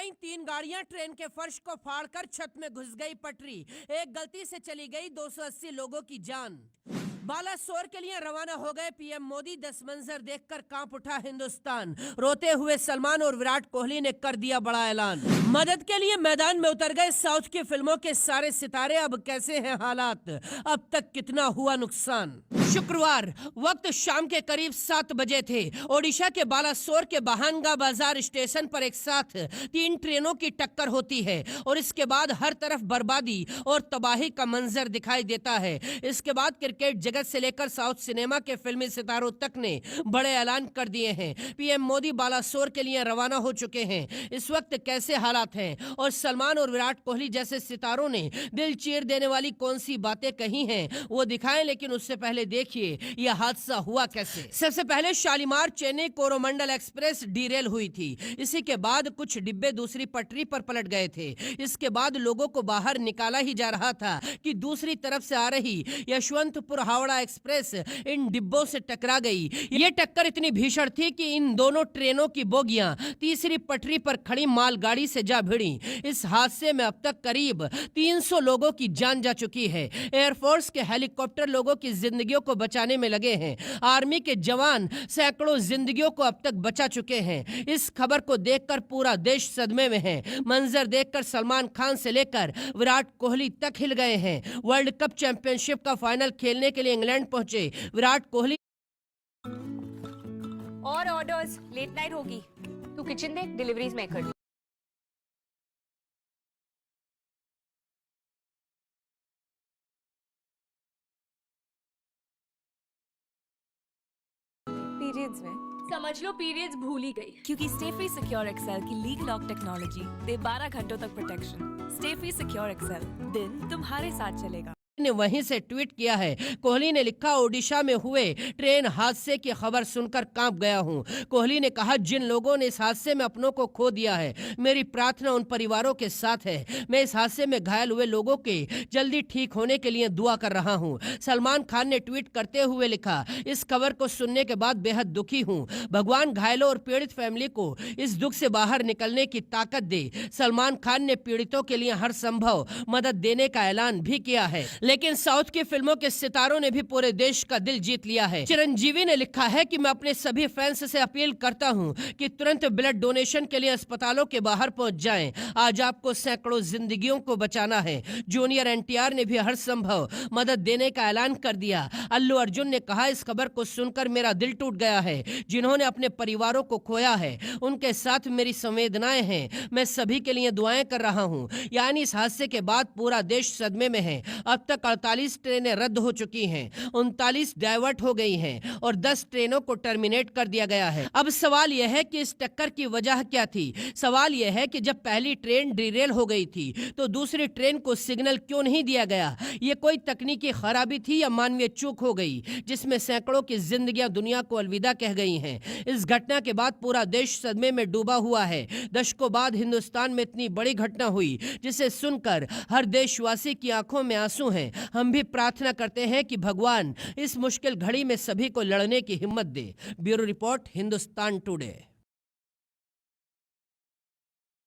आई 3 गाड़ियां ट्रेन के फर्श को फाड़कर छत में घुस गई पटरी। एक गलती से चली गई 280 लोगों की जान। बालासोर के लिए रवाना हो गए पीएम मोदी। 10 मंजर देखकर कांप उठा हिंदुस्तान। रोते हुए सलमान और विराट कोहली ने कर दिया बड़ा ऐलान। मदद के लिए मैदान में उतर गए साउथ की फिल्मों के सारे सितारे। अब कैसे हैं हालात, अब तक कितना हुआ नुकसान। शुक्रवार वक्त शाम के करीब 7 बजे थे। ओडिशा के बालासोर के बहानगा बाजार स्टेशन पर एक साथ 3 ट्रेनों की टक्कर होती है और इसके बाद हर तरफ बर्बादी और तबाही का मंजर दिखाई देता है। इसके बाद क्रिकेट जगत से लेकर साउथ सिनेमा के फिल्मी सितारों तक ने बड़े ऐलान कर दिए हैं। पीएम मोदी बालासोर के लिए रवाना हो चुके हैं। इस वक्त कैसे हालात हैं और सलमान और विराट कोहली जैसे सितारों ने दिल चीर देने वाली कौन सी बातें कही हैं वो दिखाएं। लेकिन उससे पहले देखिए यह हादसा हुआ कैसे। सबसे पहले शालीमार चेन्नई कोरोमंडल एक्सप्रेस डिरेल हुई थी। इसी के बाद कुछ डिब्बे दूसरी पटरी पर पलट गए थे। इसके बाद लोगों को बाहर निकाला ही जा रहा था कि दूसरी तरफ से आ रही यशवंतपुर हावड़ा एक्सप्रेस इन डिब्बों से टकरा गई। ये टक्कर इतनी भीषण थी कि इन दोनों ट्रेनों की बोगियां तीसरी पटरी पर खड़ी मालगाड़ी से जा भिड़ी। इस हादसे में अब तक करीब 300 लोगों की जान जा चुकी है। एयरफोर्स के हेलीकॉप्टर लोगों की जिंदगियों को बचाने में लगे हैं। आर्मी के जवान सैकड़ों जिंदगियों को अब तक बचा चुके हैं। इस खबर को देखकर पूरा देश सदमे में है। मंजर देखकर सलमान खान से लेकर विराट कोहली तक हिल गए हैं। वर्ल्ड कप चैंपियनशिप का फाइनल खेलने के लिए इंग्लैंड पहुंचे विराट कोहली। और ऑर्डर्स, लेट नाइट होगी। तू किचन देख, डिलीवरीज मैं कर लूं। पीरियड्स में समझ लो पीरियड्स भूल ही गई। क्योंकि स्टे फ्री सिक्योर एक्सेल की लीग लॉक टेक्नोलॉजी दे 12 घंटों तक प्रोटेक्शन। स्टे फ्री सिक्योर एक्सेल, दिन तुम्हारे साथ चलेगा। ने वहीं से ट्वीट किया है। कोहली ने लिखा, ओडिशा में हुए ट्रेन हादसे की खबर सुनकर कांप गया हूं। कोहली ने कहा, जिन लोगों ने इस हादसे में अपनों को खो दिया है, मेरी प्रार्थना उन परिवारों के साथ है। मैं इस हादसे में घायल हुए लोगों के जल्दी ठीक होने के लिए दुआ कर रहा हूं। सलमान खान ने ट्वीट करते हुए लिखा, इस खबर को सुनने के बाद बेहद दुखी हूं। भगवान घायलों और पीड़ित फैमिली को इस दुख से बाहर निकलने की ताकत दे। सलमान खान ने पीड़ितों के लिए हर संभव मदद देने का ऐलान भी किया है। लेकिन साउथ की फिल्मों के सितारों ने भी पूरे देश का दिल जीत लिया है। चिरंजीवी ने लिखा है कि मैं अपने सभी फैंस से अपील करता हूं कि तुरंत ब्लड डोनेशन के लिए अस्पतालों के बाहर पहुंच जाएं। आज आपको सैकड़ों जिंदगियों को बचाना है। जूनियर एनटीआर ने भी हर संभव मदद देने का ऐलान कर दिया। अल्लू अर्जुन ने कहा, इस खबर को सुनकर मेरा दिल टूट गया है। जिन्होंने अपने परिवारों को खोया है उनके साथ मेरी संवेदनाएं हैं। मैं सभी के लिए दुआएं कर रहा हूं। यानी इस हादसे के बाद पूरा देश सदमे में है। अब तक 48 ट्रेनें रद्द हो चुकी हैं, 39 डाइवर्ट हो गई हैं और 10 ट्रेनों को टर्मिनेट कर दिया गया है। अब सवाल यह है कि इस टक्कर की वजह क्या थी। सवाल यह है कि जब पहली ट्रेन डिरेल हो गई थी तो दूसरी ट्रेन को सिग्नल क्यों नहीं दिया गया। ये कोई तकनीकी खराबी थी या मानवीय चूक हो गई जिसमें सैकड़ों की जिंदगियां दुनिया को अलविदा कह गई हैं। इस घटना के बाद पूरा देश सदमे में डूबा हुआ है। दशकों बाद हिंदुस्तान में इतनी बड़ी घटना हुई जिसे सुनकर हर देशवासी की आंखों में आंसू हैं। हम भी प्रार्थना करते हैं कि भगवान इस मुश्किल घड़ी में सभी को लड़ने की हिम्मत दे। Bureau report, Hindustan today.